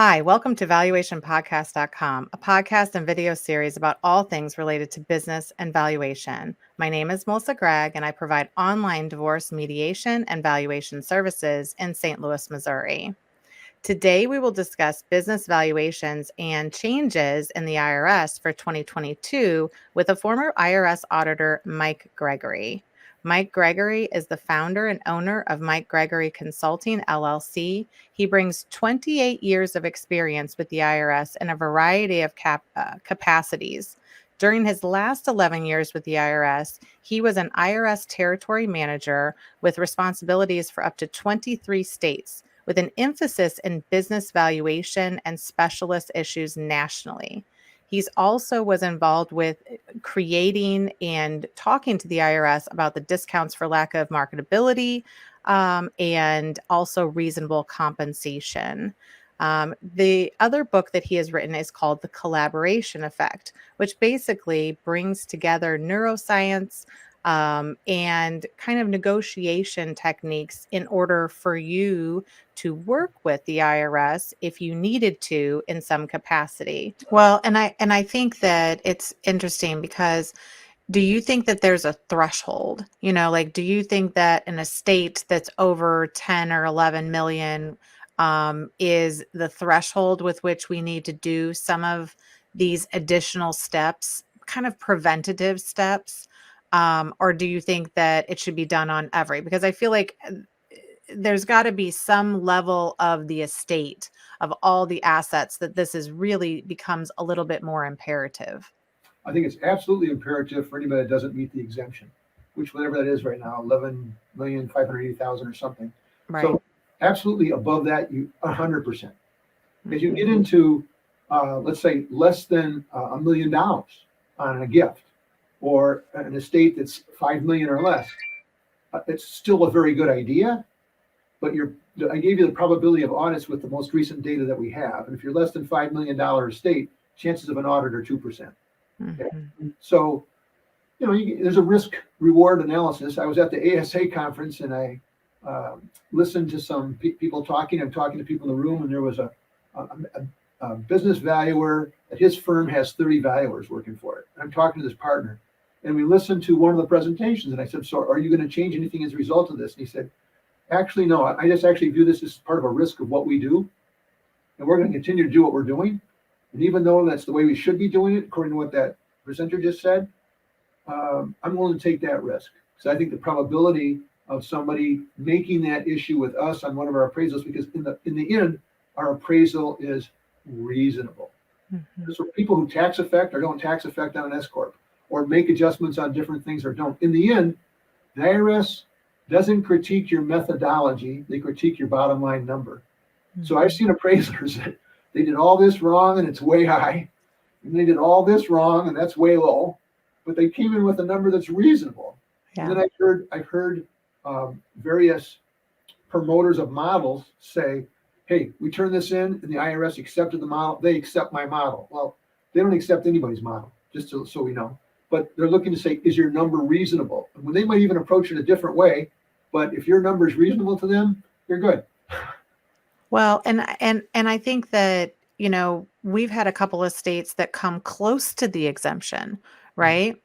Hi, welcome to valuationpodcast.com, a podcast and video series about all things related to business and valuation. My name is Melissa Gragg, and I provide online divorce mediation and valuation services in St. Louis, Missouri. Today, we will discuss business valuations and changes in the IRS for 2022 with a former IRS auditor, Mike Gregory. Mike Gregory is the founder and owner of Mike Gregory Consulting, LLC. He brings 28 years of experience with the IRS in a variety of capacities. During his last 11 years with the IRS, he was an IRS territory manager with responsibilities for up to 23 states, with an emphasis in business valuation and specialist issues nationally. He's also was involved with creating and talking to the IRS about the discounts for lack of marketability and also reasonable compensation. The other book that he has written is called The Collaboration Effect, which basically brings together neuroscience and kind of negotiation techniques in order for you to work with the IRS if you needed to in some capacity. Well, and I think that it's interesting because do you think that there's a threshold? Like, do you think that an estate that's over 10 or 11 million is the threshold with which we need to do some of these additional steps, kind of preventative steps? Or do you think that it should be done on every? Because I feel like there's got to be some level of the estate of all the assets that this is really becomes a little bit more imperative. I think it's absolutely imperative for anybody that doesn't meet the exemption, which whatever that is right now, 11,580,000 or something. Right. So absolutely above that, you 100%. As you get into, let's say, less than $1 million on a gift, or an estate that's 5 million or less, it's still a very good idea. But I gave you the probability of audits with the most recent data that we have, and if you're less than $5 million estate, chances of an audit are 2%. Okay? So, there's a risk reward analysis. I was at the ASA conference and I listened to some people talking. I'm talking to people in the room, and there was a business valuer at his firm has 30 valuers working for it. And I'm talking to this partner, and we listened to one of the presentations, and I said, "So, are you going to change anything as a result of this?" And he said, "Actually, no. I just actually view this as part of a risk of what we do, and we're going to continue to do what we're doing. And even though that's the way we should be doing it, according to what that presenter just said, I'm willing to take that risk because I think the probability of somebody making that issue with us on one of our appraisals, because in the end, our appraisal is reasonable. Those for people who tax affect or don't tax affect on an S corp, or make adjustments on different things or don't. In the end, the IRS doesn't critique your methodology; they critique your bottom line number. So I've seen appraisers that they did all this wrong and it's way high, and they did all this wrong and that's way low, but they came in with a number that's reasonable. Yeah. And then I've heard various promoters of models say, "Hey, we turned this in and the IRS accepted the model. They accept my model." Well, they don't accept anybody's model, just so we know. But they're looking to say, is your number reasonable? And when they might even approach it a different way, but if your number is reasonable to them, you're good. Well, and I think that, we've had a couple of states that come close to the exemption, right?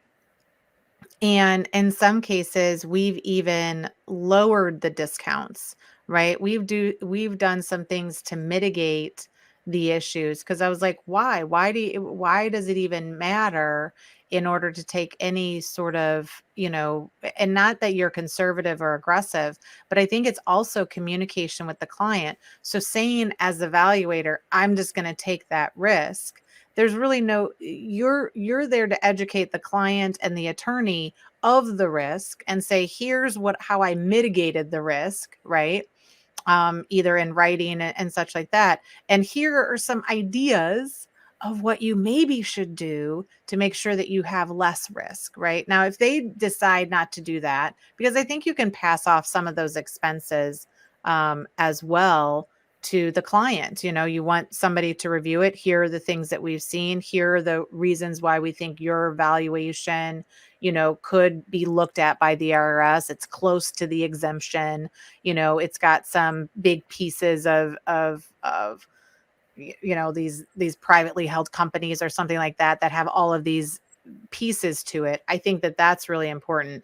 And in some cases, we've even lowered the discounts, right? We've done some things to mitigate the issues, because I was like, why? Why does it even matter in order to take any sort of, and not that you're conservative or aggressive, but I think it's also communication with the client. So saying as the evaluator, I'm just going to take that risk. There's really you're there to educate the client and the attorney of the risk and say, here's how I mitigated the risk, right? Either in writing and such like that. And here are some ideas of what you maybe should do to make sure that you have less risk, right? Now, if they decide not to do that, because I think you can pass off some of those expenses as well to the client. You want somebody to review it. Here are the things that we've seen. Here are the reasons why we think your valuation, could be looked at by the IRS. It's close to the exemption. It's got some big pieces of these privately held companies or something like that have all of these pieces to it. I think that that's really important.